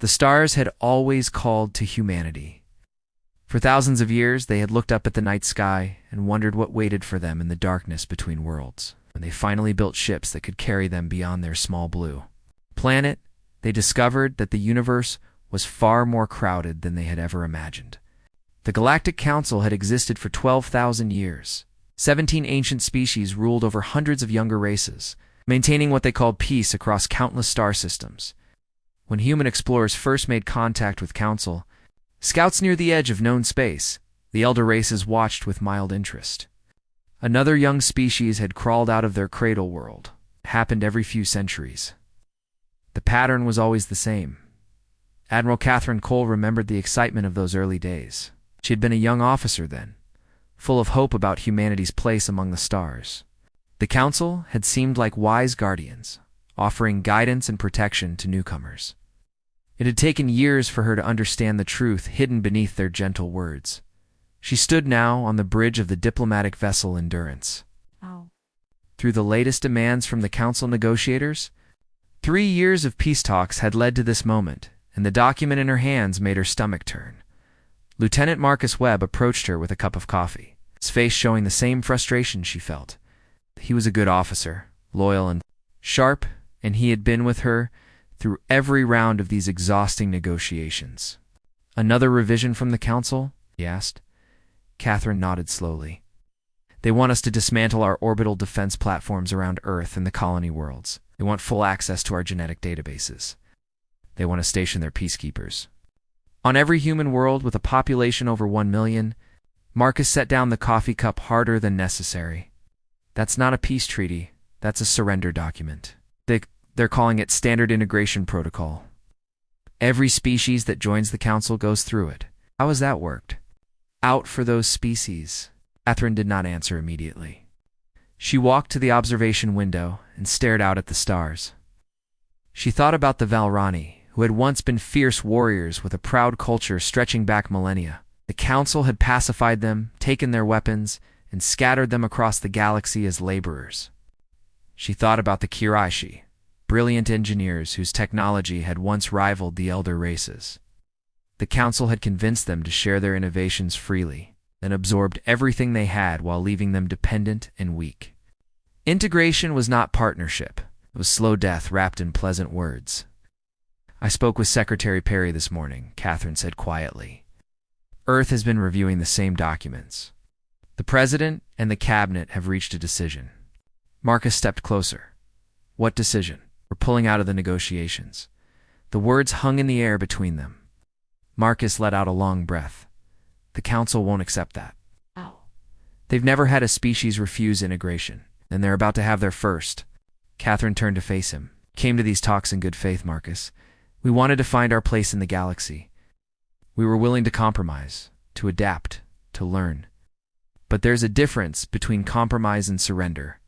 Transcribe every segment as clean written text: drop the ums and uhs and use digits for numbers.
The stars had always called to humanity. For thousands of years, they had looked up at the night sky and wondered what waited for them in the darkness between worlds. When they finally built ships that could carry them beyond their small blue planet, they discovered that the universe was far more crowded than they had ever imagined. The Galactic Council had existed for 12,000 years. 17 ancient species ruled over hundreds of younger races, maintaining what they called peace across countless star systems. When human explorers first made contact with Council, scouts near the edge of known space, the elder races watched with mild interest. Another young species had crawled out of their cradle world. It happened every few centuries. The pattern was always the same. Admiral Catherine Cole remembered the excitement of those early days. She had been a young officer then, full of hope about humanity's place among the stars. The Council had seemed like wise guardians, offering guidance and protection to newcomers. It had taken years for her to understand the truth hidden beneath their gentle words. She stood now on the bridge of the diplomatic vessel Endurance. Through the latest demands from the Council negotiators, 3 years of peace talks had led to this moment, and the document in her hands made her stomach turn. Lieutenant Marcus Webb approached her with a cup of coffee, his face showing the same frustration she felt. He was a good officer, loyal and sharp, and he had been with her through every round of these exhausting negotiations. "Another revision from the Council?" he asked. Catherine nodded slowly. "They want us to dismantle our orbital defense platforms around Earth and the colony worlds. They want full access to our genetic databases. They want to station their peacekeepers on every human world with a population over 1 million. Marcus set down the coffee cup harder than necessary. "That's not a peace treaty. That's a surrender document. They're calling it Standard Integration Protocol. Every species that joins the Council goes through it." "How has that worked out for those species?" Catherine did not answer immediately. She walked to the observation window and stared out at the stars. She thought about the Valrani, who had once been fierce warriors with a proud culture stretching back millennia. The Council had pacified them, taken their weapons, and scattered them across the galaxy as laborers. She thought about the Kiraishi, brilliant engineers whose technology had once rivaled the elder races. The Council had convinced them to share their innovations freely, then absorbed everything they had while leaving them dependent and weak. Integration was not partnership. It was slow death wrapped in pleasant words. "I spoke with Secretary Perry this morning," Catherine said quietly. "Earth has been reviewing the same documents. The President and the Cabinet have reached a decision." Marcus stepped closer. "What decision?" "We're pulling out of the negotiations." The words hung in the air between them. Marcus let out a long breath. "The Council won't accept that. They've never had a species refuse integration, and they're about to have their first." Catherine turned to face him. "Came to these talks in good faith, Marcus. We wanted to find our place in the galaxy. We were willing to compromise, to adapt, to learn. But there's a difference between compromise and surrender."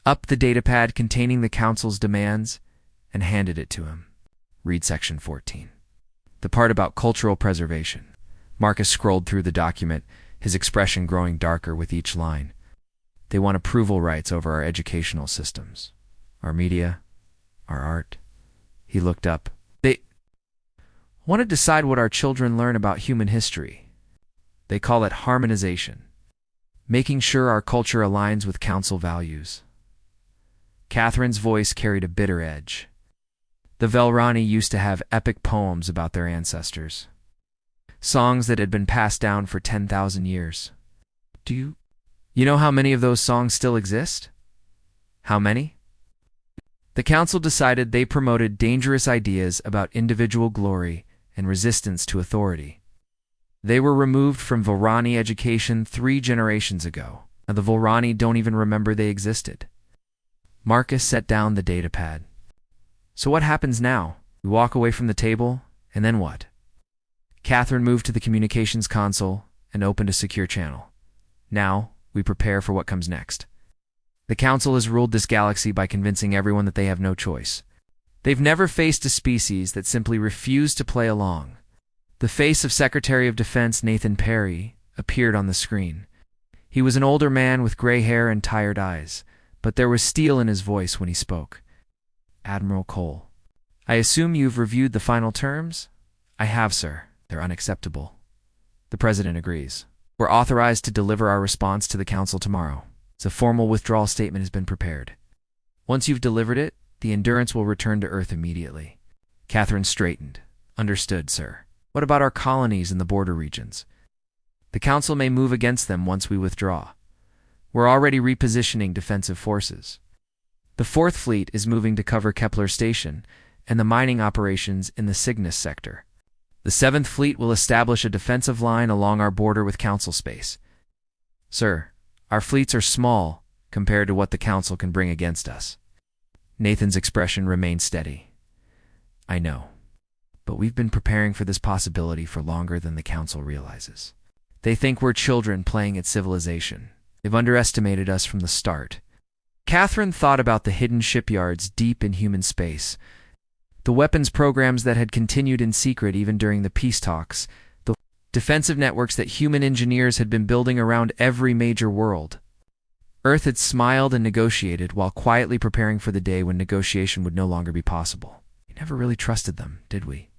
Up the datapad containing the Council's demands and handed it to him. "Read section 14. The part about cultural preservation." Marcus scrolled through the document, his expression growing darker with each line. "They want approval rights over our educational systems, our media, our art." He looked up. "They want to decide what our children learn about human history. They call it harmonization, making sure our culture aligns with Council values." Catherine's voice carried a bitter edge. The Velrani used to have epic poems about their ancestors, songs that had been passed down for 10,000 years. "Do you know how many of those songs still exist?" "How many?" The Council decided they promoted dangerous ideas about individual glory and resistance to authority. They were removed from Volrani education 3 generations ago, and the Volrani don't even remember they existed. Marcus set down the datapad. "So what happens now? We walk away from the table, and then what?" Catherine moved to the communications console and opened a secure channel. "Now, we prepare for what comes next. The Council has ruled this galaxy by convincing everyone that they have no choice. They've never faced a species that simply refused to play along." The face of Secretary of Defense Nathan Perry appeared on the screen. He was an older man with gray hair and tired eyes, but there was steel in his voice when he spoke. "Admiral Cole, I assume you've reviewed the final terms? I have, sir. They're unacceptable. The President agrees. We're authorized to deliver our response to the Council tomorrow. A formal withdrawal statement has been prepared. Once you've delivered it, the Endurance will return to Earth immediately. Catherine straightened. Understood, sir. What about our colonies in the border regions? The Council may move against them once we withdraw. We're already repositioning defensive forces. The Fourth Fleet is moving to cover Kepler Station and the mining operations in the Cygnus sector. The Seventh Fleet will establish a defensive line along our border with Council space. Sir, our fleets are small compared to what the Council can bring against us. Nathan's expression remained steady. I know, but we've been preparing for this possibility for longer than the Council realizes. They think we're children playing at civilization. They've underestimated us from the start. Catherine thought about the hidden shipyards deep in human space, the weapons programs that had continued in secret even during the peace talks, the defensive networks that human engineers had been building around every major world. Earth had smiled and negotiated while quietly preparing for the day when negotiation would no longer be possible. We never really trusted them, did we?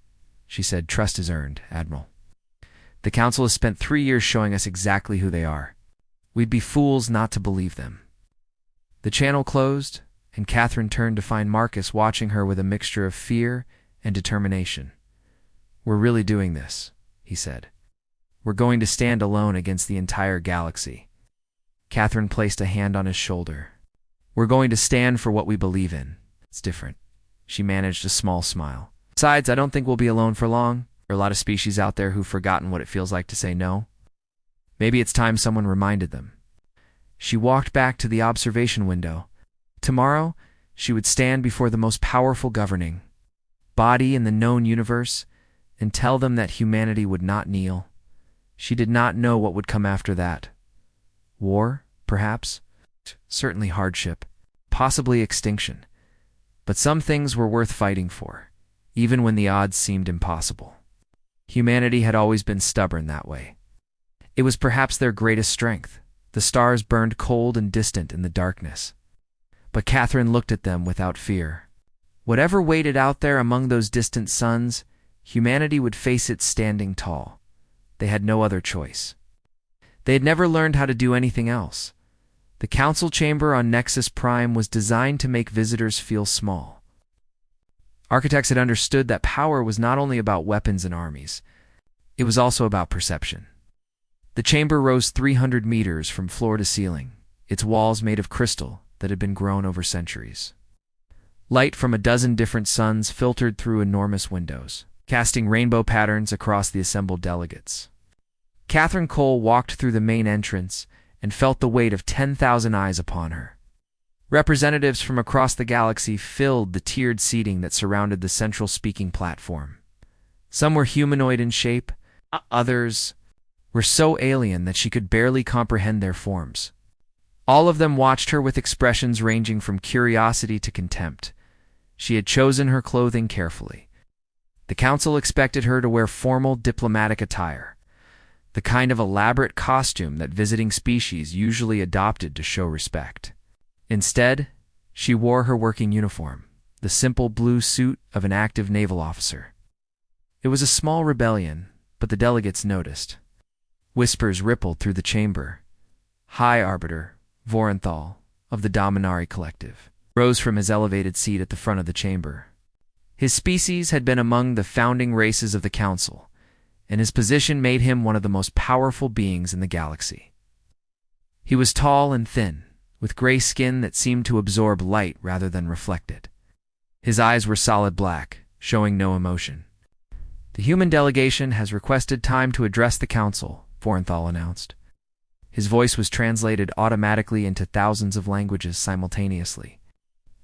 She said, Trust is earned, Admiral. The Council has spent 3 years showing us exactly who they are. We'd be fools not to believe them. The channel closed, and Catherine turned to find Marcus watching her with a mixture of fear and determination. We're really doing this, he said. We're going to stand alone against the entire galaxy. Catherine placed a hand on his shoulder. We're going to stand for what we believe in. It's different. She managed a small smile. Besides, I don't think we'll be alone for long. There are a lot of species out there who've forgotten what it feels like to say no. Maybe it's time someone reminded them. She walked back to the observation window. Tomorrow, she would stand before the most powerful governing body in the known universe and tell them that humanity would not kneel. She did not know what would come after that. War, perhaps? Certainly hardship. Possibly extinction. But some things were worth fighting for, even when the odds seemed impossible. Humanity had always been stubborn that way. It was perhaps their greatest strength. The stars burned cold and distant in the darkness. But Catherine looked at them without fear. Whatever waited out there among those distant suns, humanity would face it standing tall. They had no other choice. They had never learned how to do anything else. The council chamber on Nexus Prime was designed to make visitors feel small. Architects had understood that power was not only about weapons and armies. It was also about perception. The chamber rose 300 meters from floor to ceiling, its walls made of crystal that had been grown over centuries. Light from a dozen different suns filtered through enormous windows, casting rainbow patterns across the assembled delegates. Catherine Cole walked through the main entrance and felt the weight of 10,000 eyes upon her. Representatives from across the galaxy filled the tiered seating that surrounded the central speaking platform. Some were humanoid in shape, others were so alien that she could barely comprehend their forms. All of them watched her with expressions ranging from curiosity to contempt. She had chosen her clothing carefully. The council expected her to wear formal diplomatic attire, the kind of elaborate costume that visiting species usually adopted to show respect. Instead, she wore her working uniform, the simple blue suit of an active naval officer. It was a small rebellion, but the delegates noticed. Whispers rippled through the chamber. High Arbiter Vorenthal, of the Dominari Collective, rose from his elevated seat at the front of the chamber. His species had been among the founding races of the Council, and his position made him one of the most powerful beings in the galaxy. He was tall and thin, with gray skin that seemed to absorb light rather than reflect it. His eyes were solid black, showing no emotion. The human delegation has requested time to address the Council, Vorenthal announced. His voice was translated automatically into thousands of languages simultaneously.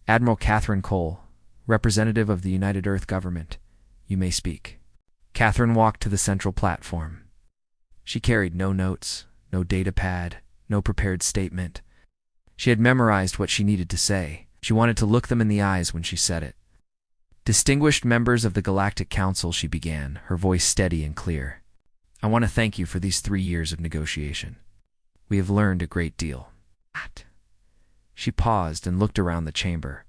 Admiral Catherine Cole, representative of the United Earth Government, you may speak. Catherine walked to the central platform. She carried no notes, no data pad, no prepared statement. She had memorized what she needed to say. She wanted to look them in the eyes when she said it. Distinguished members of the Galactic Council, she began, her voice steady and clear. I want to thank you for these 3 years of negotiation. We have learned a great deal. She paused and looked around the chamber.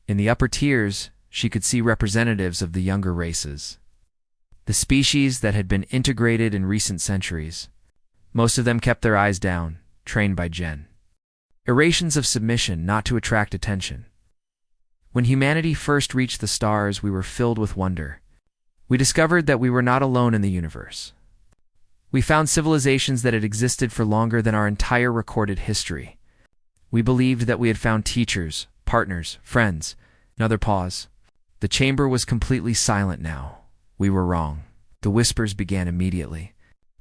In the upper tiers, she could see representatives of the younger races, the species that had been integrated in recent centuries. Most of them kept their eyes down, trained by Jen. Orations of submission not to attract attention. When humanity first reached the stars, we were filled with wonder. We discovered that we were not alone in the universe. We found civilizations that had existed for longer than our entire recorded history. We believed that we had found teachers, partners, friends. Another pause. The chamber was completely silent now. We were wrong. The whispers began immediately.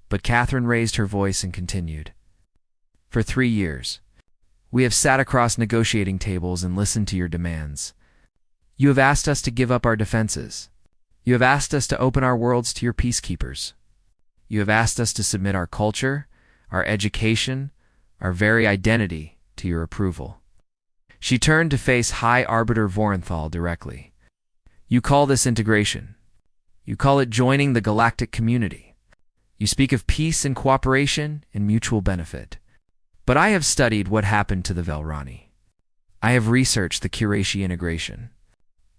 But Catherine raised her voice and continued. For 3 years, we have sat across negotiating tables and listened to your demands. You have asked us to give up our defenses. You have asked us to open our worlds to your peacekeepers. You have asked us to submit our culture, our education, our very identity to your approval. She turned to face High Arbiter Vorenthal directly. You call this integration. You call it joining the galactic community. You speak of peace and cooperation and mutual benefit. But I have studied what happened to the Velrani. I have researched the Kirashi integration.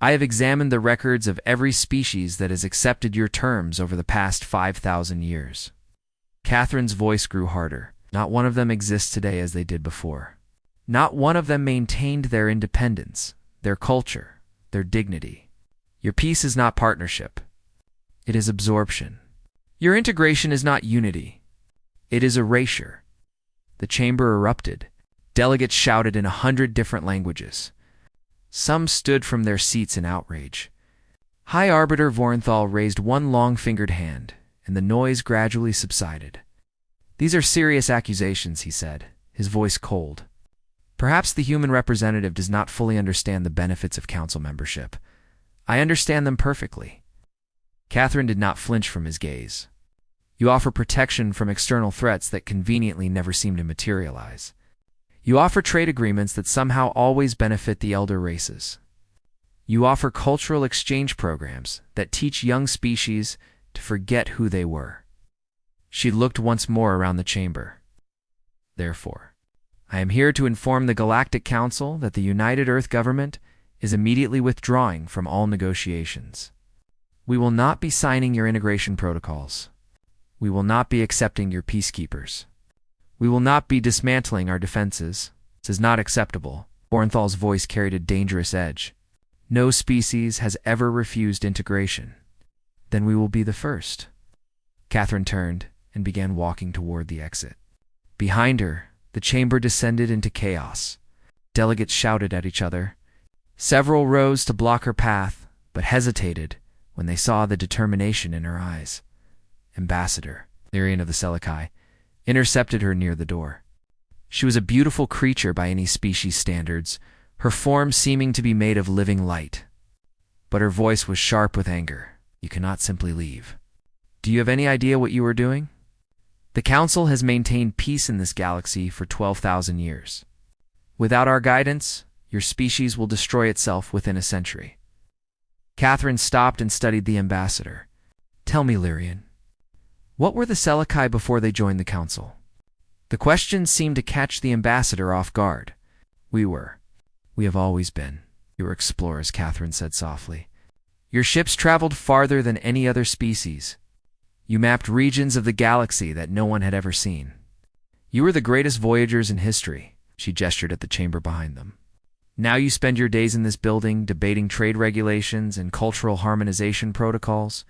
I have examined the records of every species that has accepted your terms over the past 5,000 years. Catherine's voice grew harder. Not one of them exists today as they did before. Not one of them maintained their independence, their culture, their dignity. Your peace is not partnership. It is absorption. Your integration is not unity. It is erasure. The chamber erupted. Delegates shouted in 100 different languages. Some stood from their seats in outrage. High Arbiter Vorenthal raised one long-fingered hand, and the noise gradually subsided. These are serious accusations, he said, his voice cold. Perhaps the human representative does not fully understand the benefits of council membership. I understand them perfectly. Catherine did not flinch from his gaze. You offer protection from external threats that conveniently never seem to materialize. You offer trade agreements that somehow always benefit the elder races. You offer cultural exchange programs that teach young species to forget who they were. She looked once more around the chamber. Therefore, I am here to inform the Galactic Council that the United Earth Government is immediately withdrawing from all negotiations. We will not be signing your integration protocols. We will not be accepting your peacekeepers. We will not be dismantling our defenses. This is not acceptable. Vorenthal's voice carried a dangerous edge. No species has ever refused integration. Then we will be the first. Catherine turned and began walking toward the exit. Behind her, the chamber descended into chaos. Delegates shouted at each other. Several rose to block her path, but hesitated when they saw the determination in her eyes. Ambassador, Lyrian of the Selikai, intercepted her near the door. She was a beautiful creature by any species standards, her form seeming to be made of living light. But her voice was sharp with anger. You cannot simply leave. Do you have any idea what you are doing? The Council has maintained peace in this galaxy for 12,000 years. Without our guidance, your species will destroy itself within a century. Catherine stopped and studied the ambassador. Tell me, Lyrian, what were the Selikai before they joined the Council? The question seemed to catch the ambassador off guard. We have always been. You were explorers, Catherine said softly. Your ships traveled farther than any other species. You mapped regions of the galaxy that no one had ever seen. You were the greatest voyagers in history. She gestured at the chamber behind them. Now you spend your days in this building debating trade regulations and cultural harmonization protocols.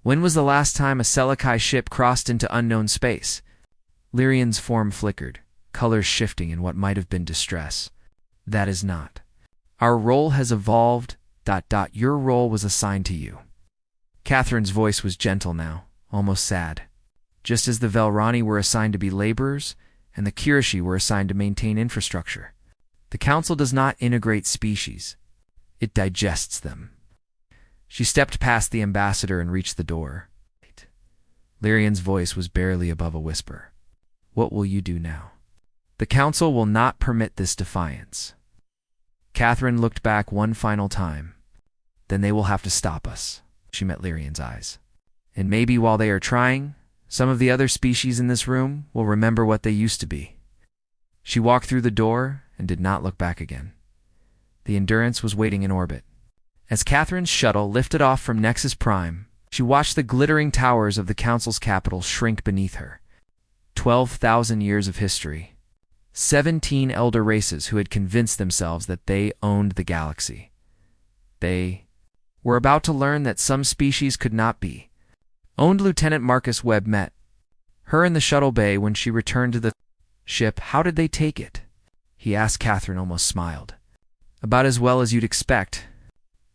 When was the last time a Selikai ship crossed into unknown space? Lyrian's form flickered, colors shifting in what might have been distress. That is not. Our role has evolved. Your role was assigned to you. Catherine's voice was gentle now, almost sad. Just as the Velrani were assigned to be laborers, and the Kirashi were assigned to maintain infrastructure. The Council does not integrate species. It digests them. She stepped past the ambassador and reached the door. Lyrian's voice was barely above a whisper. What will you do now? The Council will not permit this defiance. Catherine looked back one final time. Then they will have to stop us. She met Lyrian's eyes. And maybe while they are trying, some of the other species in this room will remember what they used to be. She walked through the door and did not look back again. The Endurance was waiting in orbit. As Catherine's shuttle lifted off from Nexus Prime, she watched the glittering towers of the Council's capital shrink beneath her. 12,000 years of history. 17 elder races who had convinced themselves that they owned the galaxy. They were about to learn that some species could not be owned. Lieutenant Marcus Webb met her in the shuttle bay when she returned to the ship. "How did they take it?" he asked. Catherine almost smiled. "About as well as you'd expect.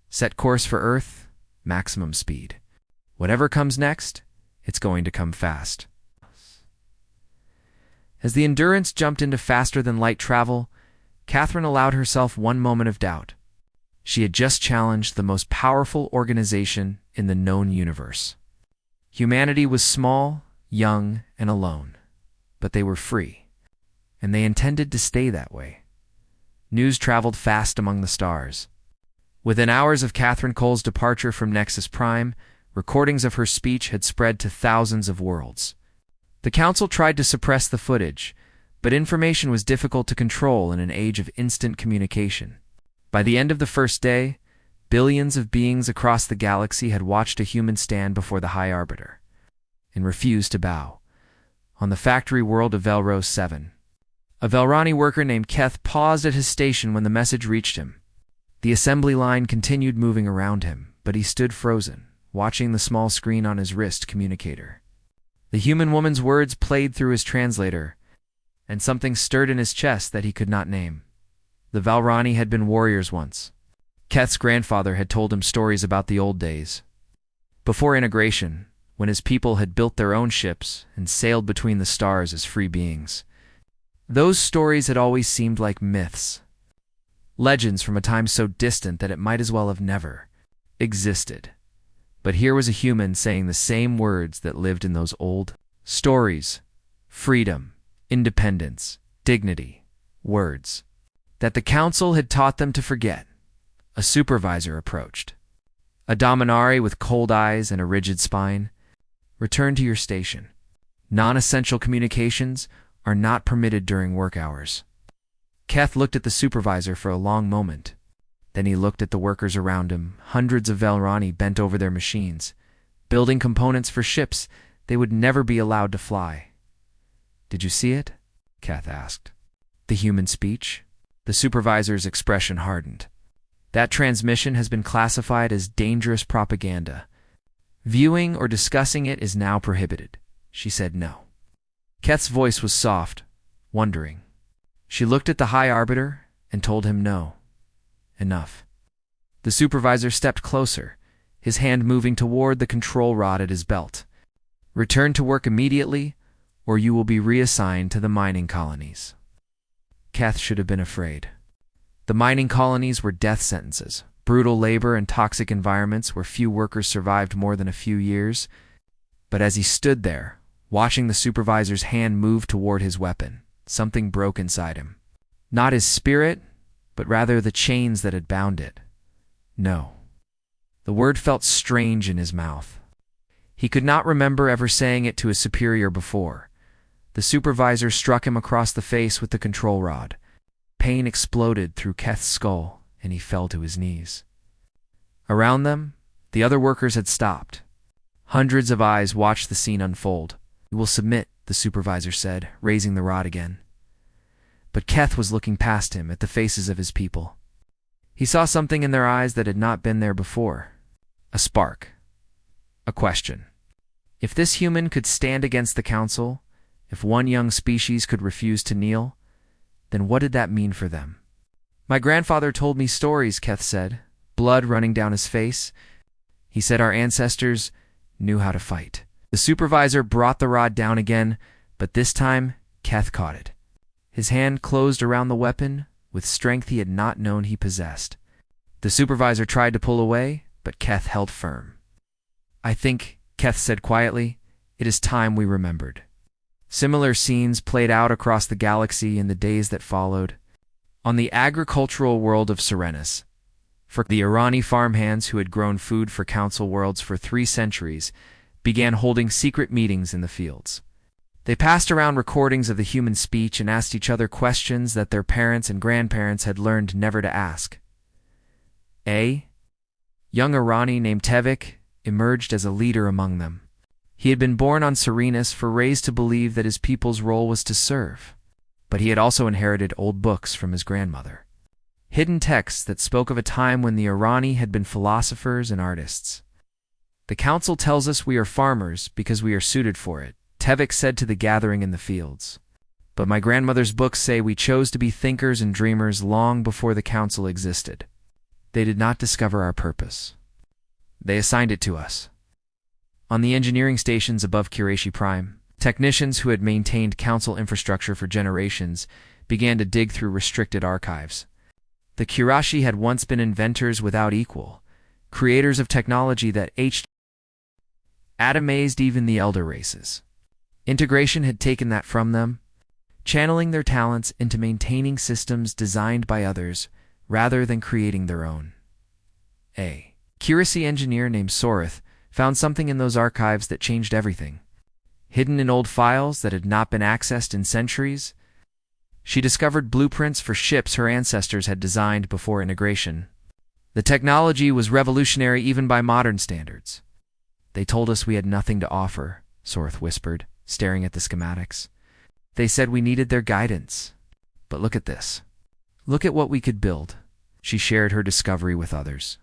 Set course for Earth, maximum speed. Whatever comes next, it's going to come fast." As the Endurance jumped into faster-than-light travel, Catherine allowed herself one moment of doubt. She had just challenged the most powerful organization in the known universe. Humanity was small, young, and alone, but they were free, and they intended to stay that way. News traveled fast among the stars. Within hours of Catherine Cole's departure from Nexus Prime, recordings of her speech had spread to thousands of worlds. The Council tried to suppress the footage, but information was difficult to control in an age of instant communication. By the end of the first day, billions of beings across the galaxy had watched a human stand before the High Arbiter and refused to bow. On the factory world of Velros 7, a Velrani worker named Keth paused at his station when the message reached him. The assembly line continued moving around him, but he stood frozen, watching the small screen on his wrist communicator. The human woman's words played through his translator, and something stirred in his chest that he could not name. The Valrani had been warriors once. Keth's grandfather had told him stories about the old days. Before integration, when his people had built their own ships and sailed between the stars as free beings. Those stories had always seemed like myths. Legends from a time so distant that it might as well have never existed. But here was a human saying the same words that lived in those old stories. Freedom, independence, dignity, words that the Council had taught them to forget. A supervisor approached. A Dominari with cold eyes and a rigid spine. "Return to your station. Non-essential communications are not permitted during work hours." Keth looked at the supervisor for a long moment. Then he looked at the workers around him, hundreds of Velrani bent over their machines, building components for ships they would never be allowed to fly. "Did you see it?" Keth asked. "The human speech?" The supervisor's expression hardened. "That transmission has been classified as dangerous propaganda. Viewing or discussing it is now prohibited." She said no. Keth's voice was soft, wondering. She looked at the High Arbiter and told him no. Enough. The supervisor stepped closer, his hand moving toward the control rod at his belt. "Return to work immediately, or you will be reassigned to the mining colonies." Keth should have been afraid. The mining colonies were death sentences, brutal labor and toxic environments where few workers survived more than a few years. But as he stood there, watching the supervisor's hand move toward his weapon, something broke inside him. Not his spirit, but rather the chains that had bound it. No. The word felt strange in his mouth. He could not remember ever saying it to his superior before. The supervisor struck him across the face with the control rod. Pain exploded through Keth's skull, and he fell to his knees. Around them, the other workers had stopped. Hundreds of eyes watched the scene unfold. "You will submit," the supervisor said, raising the rod again. But Keth was looking past him at the faces of his people. He saw something in their eyes that had not been there before. A spark. A question. If this human could stand against the Council, if one young species could refuse to kneel, then what did that mean for them? "My grandfather told me stories," Keth said, blood running down his face. "He said our ancestors knew how to fight." The supervisor brought the rod down again, but this time Keth caught it. His hand closed around the weapon with strength he had not known he possessed. The supervisor tried to pull away, but Keth held firm. "I think," Keth said quietly, "it is time we remembered." Similar scenes played out across the galaxy in the days that followed. On the agricultural world of Serenus, for the Irani farmhands who had grown food for Council worlds for 3 centuries began holding secret meetings in the fields. They passed around recordings of the human speech and asked each other questions that their parents and grandparents had learned never to ask. A. Young Irani named Tevik emerged as a leader among them. He had been born on Serenus for raised to believe that his people's role was to serve, but he had also inherited old books from his grandmother. Hidden texts that spoke of a time when the Irani had been philosophers and artists. "The council tells us we are farmers because we are suited for it," Tevik said to the gathering in the fields. "But my grandmother's books say we chose to be thinkers and dreamers long before the council existed. They did not discover our purpose. They assigned it to us." On the engineering stations above Kirashi Prime, technicians who had maintained council infrastructure for generations began to dig through restricted archives. The Kirashi had once been inventors without equal, creators of technology that had amazed even the elder races. Integration had taken that from them, channeling their talents into maintaining systems designed by others rather than creating their own. A Kirashi engineer named Sorith found something in those archives that changed everything. Hidden in old files that had not been accessed in centuries, she discovered blueprints for ships her ancestors had designed before integration. The technology was revolutionary even by modern standards. "They told us we had nothing to offer," Sorith whispered, staring at the schematics. "They said we needed their guidance. But look at this. Look at what we could build." She shared her discovery with others.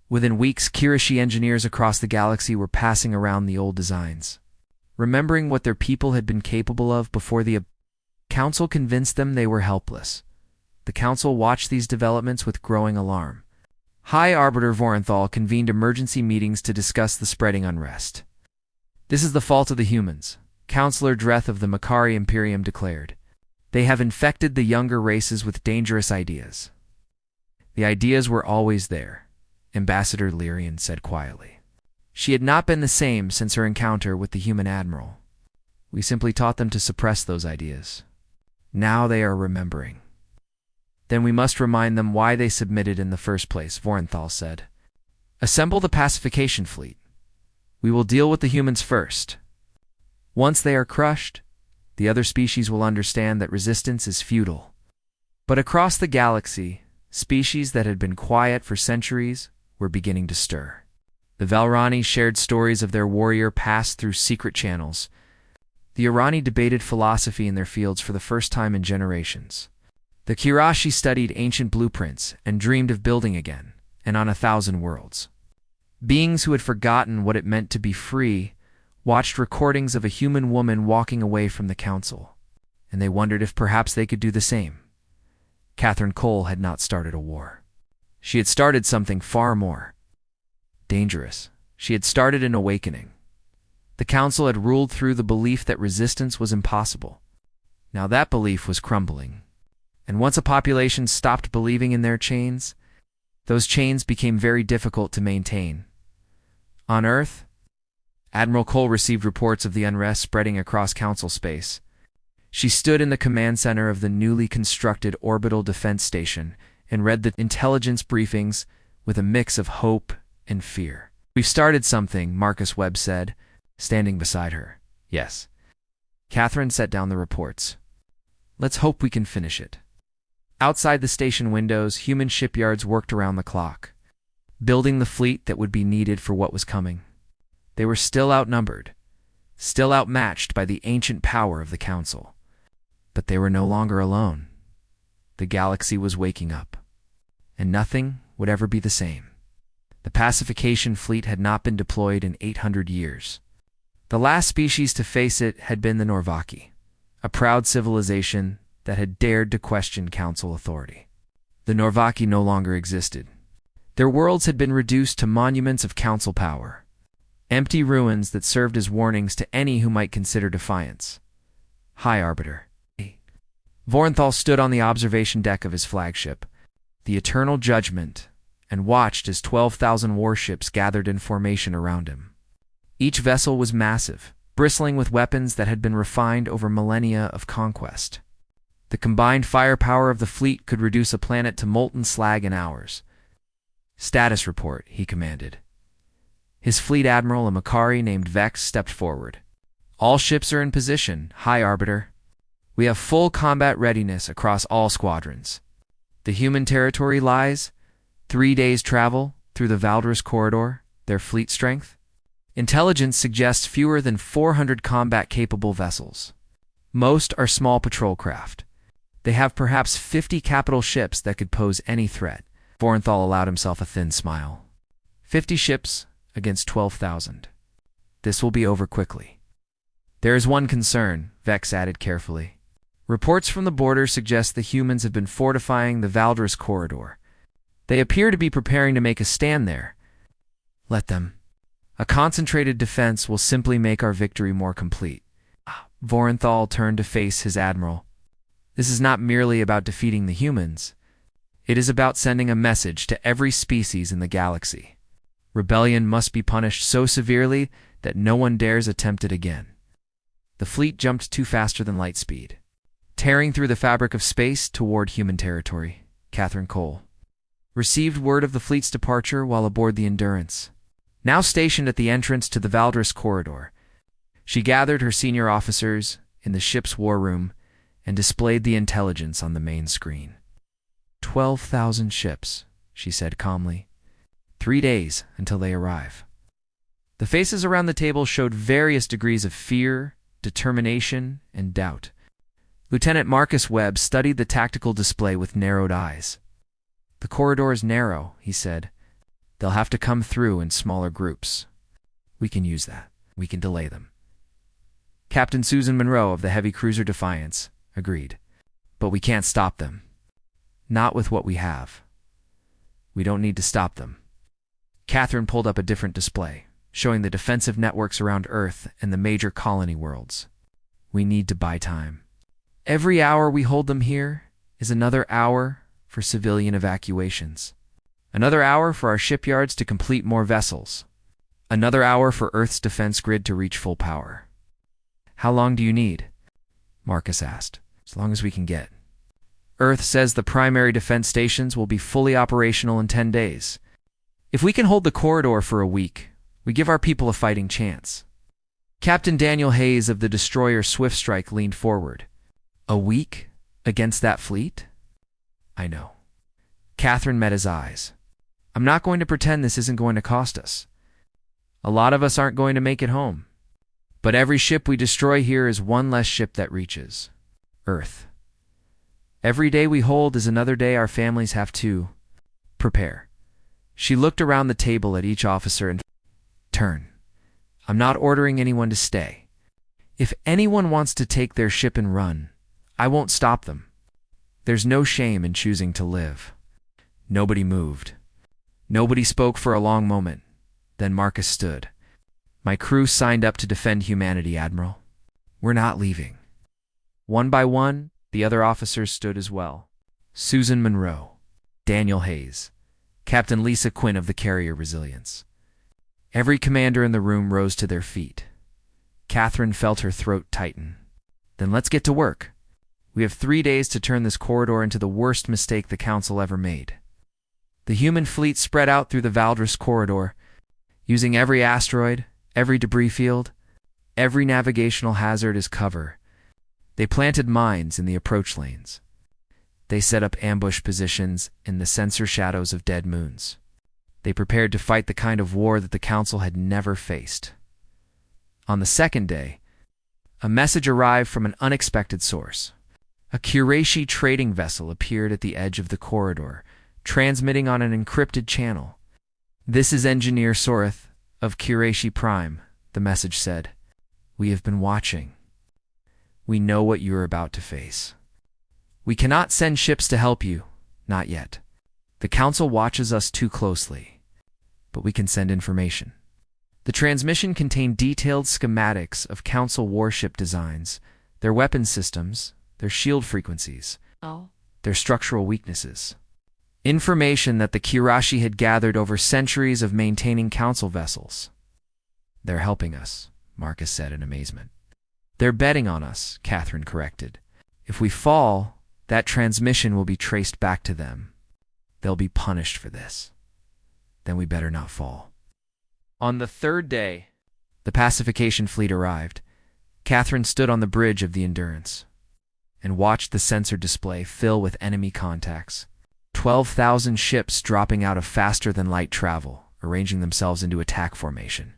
Within weeks, Kirashi engineers across the galaxy were passing around the old designs, remembering what their people had been capable of before the council convinced them they were helpless. The council watched these developments with growing alarm. High Arbiter Vorenthal convened emergency meetings to discuss the spreading unrest. "This is the fault of the humans," Councillor Dreth of the Makari Imperium declared. "They have infected the younger races with dangerous ideas." "The ideas were always there," Ambassador Lyrian said quietly. She had not been the same since her encounter with the human admiral. "We simply taught them to suppress those ideas. Now they are remembering." "Then we must remind them why they submitted in the first place," Vorenthal said. "Assemble the pacification fleet. We will deal with the humans first. Once they are crushed, the other species will understand that resistance is futile." But across the galaxy, species that had been quiet for centuries were beginning to stir. The Valrani shared stories of their warrior past through secret channels. The Irani debated philosophy in their fields for the first time in generations. The Kirashi studied ancient blueprints and dreamed of building again, and on 1,000 worlds. Beings who had forgotten what it meant to be free watched recordings of a human woman walking away from the council, and they wondered if perhaps they could do the same. Catherine Cole had not started a war. She had started something far more dangerous. She had started an awakening. The council had ruled through the belief that resistance was impossible. Now that belief was crumbling. And once a population stopped believing in their chains, those chains became very difficult to maintain. On Earth, Admiral Cole received reports of the unrest spreading across council space. She stood in the command center of the newly constructed orbital defense station and read the intelligence briefings with a mix of hope and fear. "We've started something," Marcus Webb said, standing beside her. "Yes." Catherine set down the reports. "Let's hope we can finish it." Outside the station windows, human shipyards worked around the clock, building the fleet that would be needed for what was coming. They were still outnumbered, still outmatched by the ancient power of the council. But they were no longer alone. The galaxy was waking up, and nothing would ever be the same. The pacification fleet had not been deployed in 800 years. The last species to face it had been the Norvaki, a proud civilization that had dared to question council authority. The Norvaki no longer existed. Their worlds had been reduced to monuments of council power, empty ruins that served as warnings to any who might consider defiance. High Arbiter. Vorenthal stood on the observation deck of his flagship, the Eternal Judgment, and watched as 12,000 warships gathered in formation around him. Each vessel was massive, bristling with weapons that had been refined over millennia of conquest. The combined firepower of the fleet could reduce a planet to molten slag in hours. "Status report," he commanded. His fleet admiral, a Makari named Vex, stepped forward. "All ships are in position, High Arbiter. We have full combat readiness across all squadrons. The human territory lies 3 days' travel through the Valdris corridor, their fleet strength? Intelligence suggests fewer than 400 combat-capable vessels. Most are small patrol craft. They have perhaps 50 capital ships that could pose any threat. Vorenthal allowed himself a thin smile. 50 ships against 12,000. This will be over quickly. There is one concern, Vex added carefully. Reports from the border suggest the humans have been fortifying the Valdris corridor. They appear to be preparing to make a stand there. Let them. A concentrated defense will simply make our victory more complete. Vorenthal turned to face his admiral. This is not merely about defeating the humans. It is about sending a message to every species in the galaxy. Rebellion must be punished so severely that no one dares attempt it again. The fleet jumped too faster than light speed, tearing through the fabric of space toward human territory. Catherine Cole received word of the fleet's departure while aboard the Endurance. Now stationed at the entrance to the Valdris corridor, she gathered her senior officers in the ship's war room and displayed the intelligence on the main screen. 12,000 ships, she said calmly. 3 days until they arrive. The faces around the table showed various degrees of fear, determination, and doubt. Lieutenant Marcus Webb studied the tactical display with narrowed eyes. The corridor is narrow, he said. They'll have to come through in smaller groups. We can use that. We can delay them. Captain Susan Monroe of the heavy cruiser Defiance agreed. But we can't stop them. Not with what we have. We don't need to stop them. Catherine pulled up a different display, showing the defensive networks around Earth and the major colony worlds. We need to buy time. Every hour we hold them here is another hour for civilian evacuations. Another hour for our shipyards to complete more vessels. Another hour for Earth's defense grid to reach full power. How long do you need? Marcus asked. As long as we can get. Earth says the primary defense stations will be fully operational in 10 days. If we can hold the corridor for a week, we give our people a fighting chance. Captain Daniel Hayes of the destroyer Swift Strike leaned forward. A week against that fleet? I know. Catherine met his eyes. I'm not going to pretend this isn't going to cost us. A lot of us aren't going to make it home. But every ship we destroy here is one less ship that reaches Earth. Every day we hold is another day our families have to prepare. She looked around the table at each officer and turn. I'm not ordering anyone to stay. If anyone wants to take their ship and run, I won't stop them. There's no shame in choosing to live. Nobody moved. Nobody spoke for a long moment. Then Marcus stood. My crew signed up to defend humanity, Admiral. We're not leaving. One by one, the other officers stood as well. Susan Monroe, Daniel Hayes, Captain Lisa Quinn of the carrier Resilience. Every commander in the room rose to their feet. Catherine felt her throat tighten. Then let's get to work. We have 3 days to turn this corridor into the worst mistake the Council ever made. The human fleet spread out through the Valdris corridor, using every asteroid, every debris field, every navigational hazard as cover. They planted mines in the approach lanes. They set up ambush positions in the sensor shadows of dead moons. They prepared to fight the kind of war that the Council had never faced. On the second day, a message arrived from an unexpected source. A Qurayshi trading vessel appeared at the edge of the corridor, transmitting on an encrypted channel. This is Engineer Soreth of Qurayshi Prime, the message said. We have been watching. We know what you are about to face. We cannot send ships to help you, not yet. The Council watches us too closely, but we can send information. The transmission contained detailed schematics of Council warship designs, their weapon systems, their shield frequencies, their structural weaknesses. Information that the Qurayshi had gathered over centuries of maintaining Council vessels. They're helping us, Marcus said in amazement. They're betting on us, Catherine corrected. If we fall, that transmission will be traced back to them. They'll be punished for this. Then we better not fall. On the third day, the pacification fleet arrived. Catherine stood on the bridge of the Endurance and watched the sensor display fill with enemy contacts. 12,000 ships dropping out of faster-than-light travel, arranging themselves into attack formation.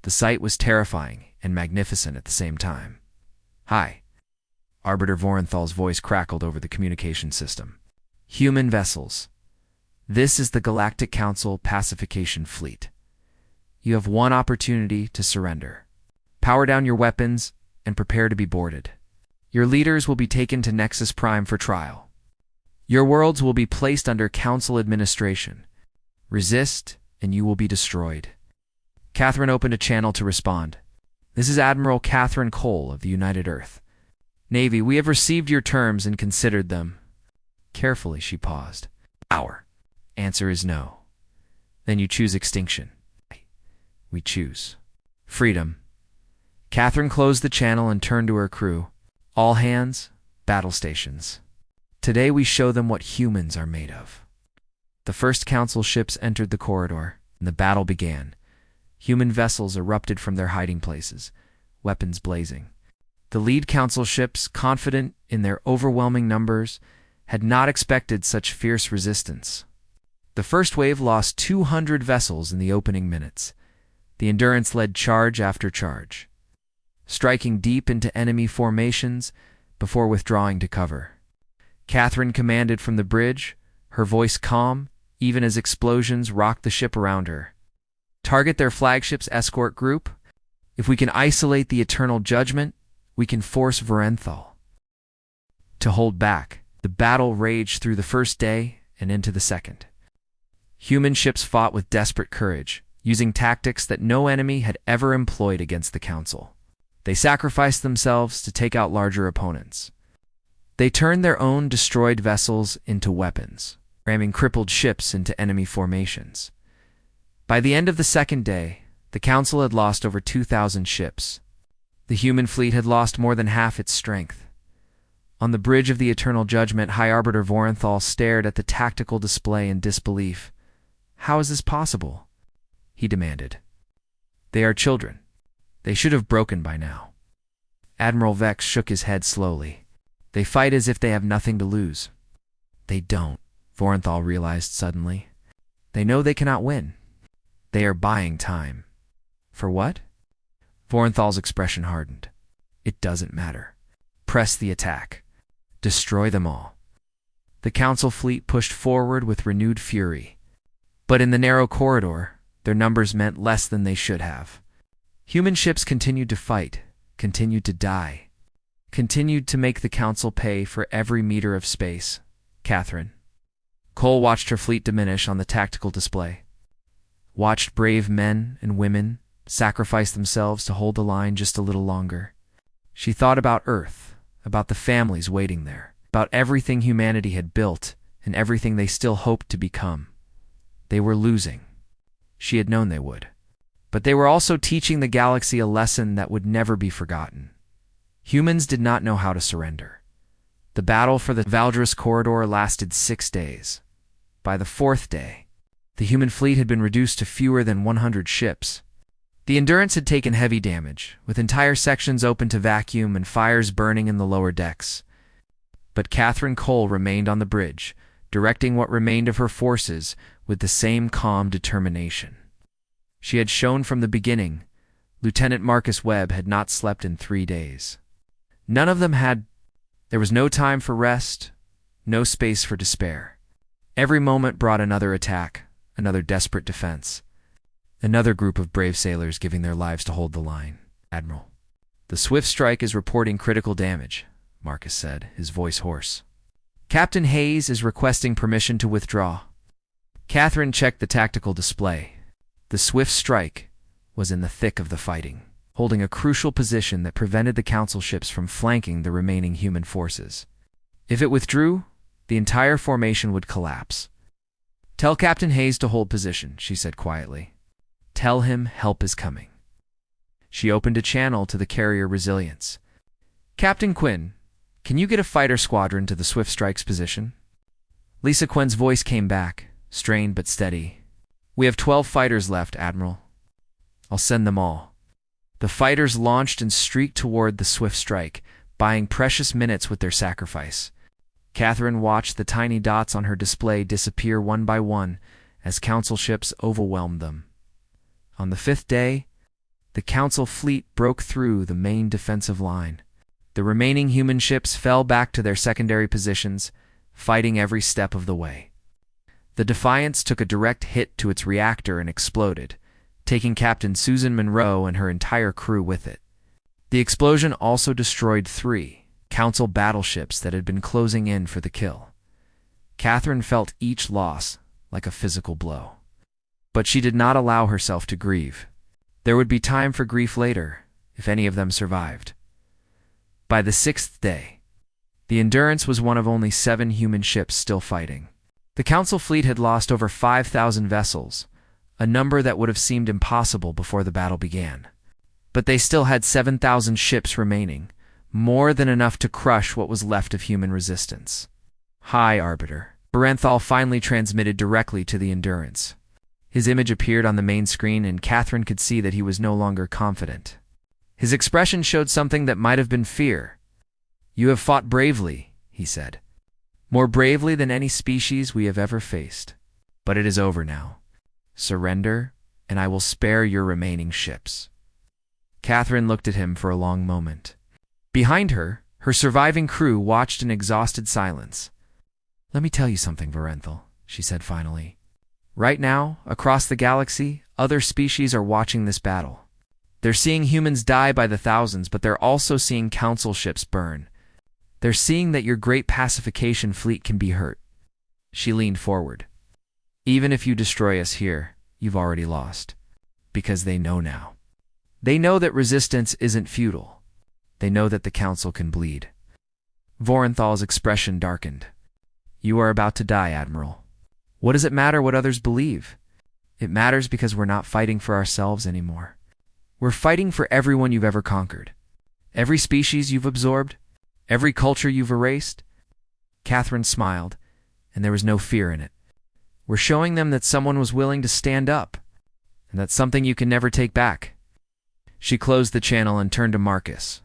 The sight was terrifying and magnificent at the same time. "Hi." Arbiter Vorenthal's voice crackled over the communication system. "Human vessels. This is the Galactic Council Pacification Fleet. You have one opportunity to surrender. Power down your weapons and prepare to be boarded. Your leaders will be taken to Nexus Prime for trial. Your worlds will be placed under Council administration. Resist, and you will be destroyed." Catherine opened a channel to respond. "This is Admiral Catherine Cole of the United Earth Navy. We have received your terms and considered them." Carefully, she paused. "Our answer is no. Then you choose extinction." "We choose freedom." Catherine closed the channel and turned to her crew. "All hands, battle stations. Today we show them what humans are made of." The first council ships entered the corridor, and the battle began. Human vessels erupted from their hiding places, weapons blazing. The lead council ships, confident in their overwhelming numbers, had not expected such fierce resistance. The first wave lost 200 vessels in the opening minutes. The Endurance led charge after charge, striking deep into enemy formations before withdrawing to cover. Catherine commanded from the bridge, her voice calm, even as explosions rocked the ship around her. "Target their flagship's escort group. If we can isolate the Eternal Judgment, we can force Vorenthal to hold back." The battle raged through the first day and into the second. Human ships fought with desperate courage, using tactics that no enemy had ever employed against the Council. They sacrificed themselves to take out larger opponents. They turned their own destroyed vessels into weapons, ramming crippled ships into enemy formations. By the end of the second day, the Council had lost over 2,000 ships. The human fleet had lost more than half its strength. On the bridge of the Eternal Judgment, High Arbiter Vorenthal stared at the tactical display in disbelief. "How is this possible?" he demanded. "They are children. They should have broken by now." Admiral Vex shook his head slowly. "They fight as if they have nothing to lose." "They don't," Vorenthal realized suddenly. "They know they cannot win. They are buying time." "For what?" Vorenthal's expression hardened. "It doesn't matter. Press the attack. Destroy them all." The Council fleet pushed forward with renewed fury. But in the narrow corridor, their numbers meant less than they should have. Human ships continued to fight, continued to die, continued to make the Council pay for every meter of space. Catherine Cole watched her fleet diminish on the tactical display, watched brave men and women sacrifice themselves to hold the line just a little longer. She thought about Earth, about the families waiting there, about everything humanity had built and everything they still hoped to become. They were losing. She had known they would. But they were also teaching the galaxy a lesson that would never be forgotten. Humans did not know how to surrender. The battle for the Valdris corridor lasted 6 days. By the 4th day, the human fleet had been reduced to fewer than 100 ships. The Endurance had taken heavy damage, with entire sections open to vacuum and fires burning in the lower decks. But Catherine Cole remained on the bridge, directing what remained of her forces with the same calm determination. She had shown from the beginning, Lieutenant Marcus Webb had not slept in 3 days. None of them had. There was no time for rest, no space for despair. Every moment brought another attack, another desperate defense. Another group of brave sailors giving their lives to hold the line. "Admiral, the Swift Strike is reporting critical damage," Marcus said, his voice hoarse. "Captain Hayes is requesting permission to withdraw." Catherine checked the tactical display. The Swift Strike was in the thick of the fighting, holding a crucial position that prevented the Council ships from flanking the remaining human forces. If it withdrew, the entire formation would collapse. "Tell Captain Hayes to hold position," she said quietly. "Tell him help is coming." She opened a channel to the carrier Resilience. "Captain Quinn, can you get a fighter squadron to the Swift Strike's position?" Lisa Quinn's voice came back, strained but steady. "We have 12 fighters left, Admiral. I'll send them all." The fighters launched and streaked toward the Swift Strike, buying precious minutes with their sacrifice. Catherine watched the tiny dots on her display disappear one by one as Council ships overwhelmed them. On the fifth day, the Council fleet broke through the main defensive line. The remaining human ships fell back to their secondary positions, fighting every step of the way. The Defiance took a direct hit to its reactor and exploded, taking Captain Susan Monroe and her entire crew with it. The explosion also destroyed 3 Council battleships that had been closing in for the kill. Catherine felt each loss like a physical blow. But she did not allow herself to grieve. There would be time for grief later, if any of them survived. By the 6th day, the Endurance was one of only 7 human ships still fighting. The Council fleet had lost over 5,000 vessels, a number that would have seemed impossible before the battle began. But they still had 7,000 ships remaining, more than enough to crush what was left of human resistance. "Hi, Arbiter." Barenthal finally transmitted directly to the Endurance. His image appeared on the main screen, and Catherine could see that he was no longer confident. His expression showed something that might have been fear. "You have fought bravely," he said. "More bravely than any species we have ever faced. But it is over now. Surrender, and I will spare your remaining ships." Catherine looked at him for a long moment. Behind her, her surviving crew watched in exhausted silence. "Let me tell you something, Barenthal," she said finally. "Right now, across the galaxy, other species are watching this battle. They're seeing humans die by the thousands, but they're also seeing Council ships burn. They're seeing that your great pacification fleet can be hurt." She leaned forward. "Even if you destroy us here, you've already lost. Because they know now. They know that resistance isn't futile. They know that the Council can bleed." Vorenthal's expression darkened. "You are about to die, Admiral. What does it matter what others believe? It matters because we're not fighting for ourselves anymore. We're fighting for everyone you've ever conquered. Every species you've absorbed. Every culture you've erased." Catherine smiled, and there was no fear in it. "We're showing them that someone was willing to stand up, and that's something you can never take back." She closed the channel and turned to Marcus.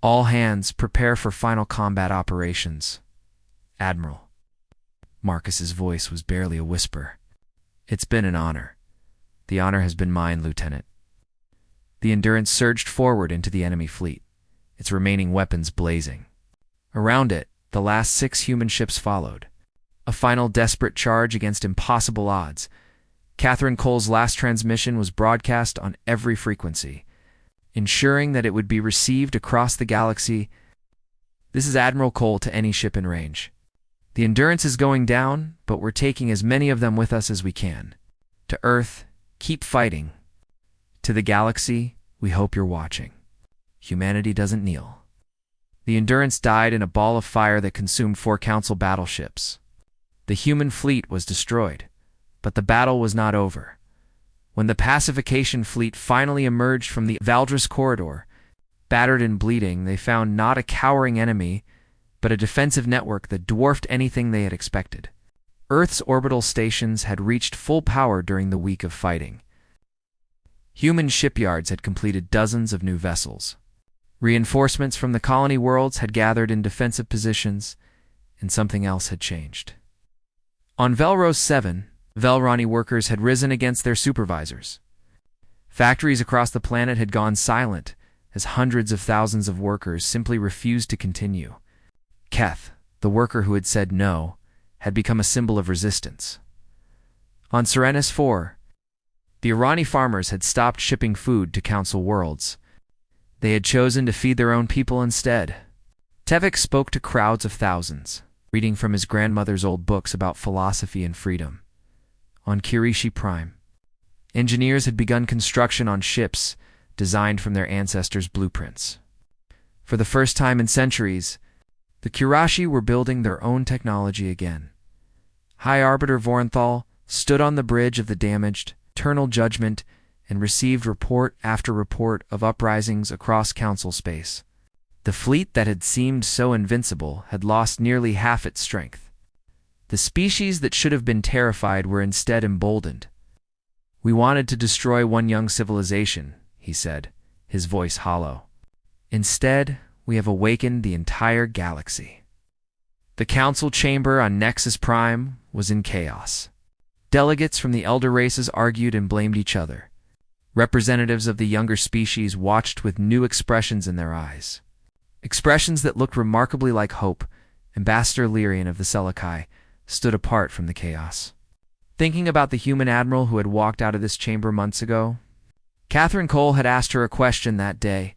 "All hands, prepare for final combat operations. Admiral." Marcus's voice was barely a whisper. "It's been an honor. The honor has been mine, Lieutenant." The Endurance surged forward into the enemy fleet, its remaining weapons blazing. Around it, the last 6 human ships followed. A final desperate charge against impossible odds. Catherine Cole's last transmission was broadcast on every frequency, ensuring that it would be received across the galaxy. "This is Admiral Cole to any ship in range. The Endurance is going down, but we're taking as many of them with us as we can. To Earth, keep fighting. To the galaxy, we hope you're watching. Humanity doesn't kneel." The Endurance died in a ball of fire that consumed 4 Council battleships. The human fleet was destroyed, but the battle was not over. When the pacification fleet finally emerged from the Valdris corridor, battered and bleeding, they found not a cowering enemy, but a defensive network that dwarfed anything they had expected. Earth's orbital stations had reached full power during the week of fighting. Human shipyards had completed dozens of new vessels. Reinforcements from the colony worlds had gathered in defensive positions, and something else had changed. On Velros 7, Velrani workers had risen against their supervisors. Factories across the planet had gone silent as hundreds of thousands of workers simply refused to continue. Keth, the worker who had said no, had become a symbol of resistance. On Serenus 4, the Irani farmers had stopped shipping food to Council worlds. They had chosen to feed their own people instead. Tevik spoke to crowds of thousands, reading from his grandmother's old books about philosophy and freedom. On Kirishi Prime, engineers had begun construction on ships designed from their ancestors' blueprints. For the first time in centuries, the Kirashi were building their own technology again. High Arbiter Vorenthal stood on the bridge of the damaged, eternal judgment and received report after report of uprisings across Council space. The fleet that had seemed so invincible had lost nearly half its strength. The species that should have been terrified were instead emboldened. "We wanted to destroy one young civilization," he said, his voice hollow. "Instead, we have awakened the entire galaxy." The council chamber on Nexus Prime was in chaos. Delegates from the elder races argued and blamed each other. Representatives of the younger species watched with new expressions in their eyes. Expressions that looked remarkably like hope. Ambassador Lyrian of the Selikai stood apart from the chaos. Thinking about the human admiral who had walked out of this chamber months ago, Catherine Cole had asked her a question that day.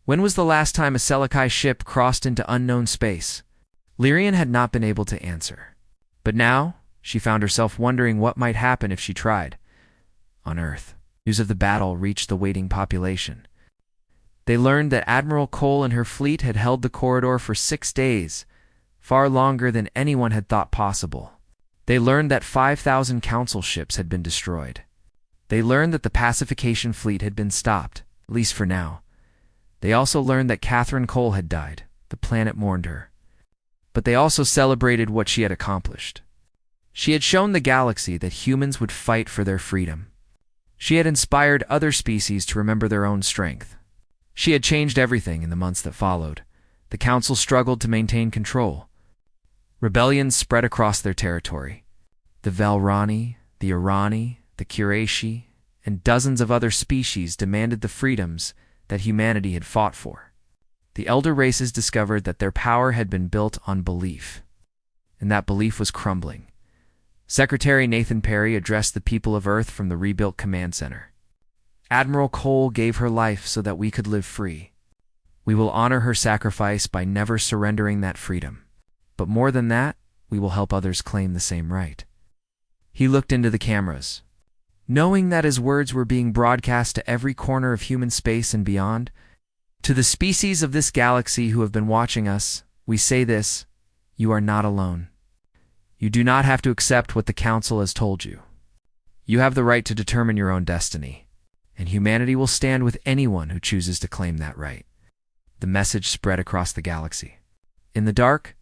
When was the last time a Selikai ship crossed into unknown space? Lyrian had not been able to answer. But now, she found herself wondering what might happen if she tried. On Earth, news of the battle reached the waiting population. They learned that Admiral Cole and her fleet had held the corridor for 6 days, far longer than anyone had thought possible. They learned that 5,000 council ships had been destroyed. They learned that the pacification fleet had been stopped, at least for now. They also learned that Catherine Cole had died. The planet mourned her. But they also celebrated what she had accomplished. She had shown the galaxy that humans would fight for their freedom. She had inspired other species to remember their own strength. She had changed everything in the months that followed. The council struggled to maintain control. Rebellions spread across their territory. The Velrani, the Irani, the Qurayshi, and dozens of other species demanded the freedoms that humanity had fought for. The elder races discovered that their power had been built on belief, and that belief was crumbling. Secretary Nathan Perry addressed the people of Earth from the rebuilt command center. Admiral Cole gave her life so that we could live free. We will honor her sacrifice by never surrendering that freedom. But more than that, we will help others claim the same right. He looked into the cameras. Knowing that his words were being broadcast to every corner of human space and beyond, to the species of this galaxy who have been watching us, we say this: you are not alone. You do not have to accept what the Council has told you. You have the right to determine your own destiny, and humanity will stand with anyone who chooses to claim that right. The message spread across the galaxy. In the dark,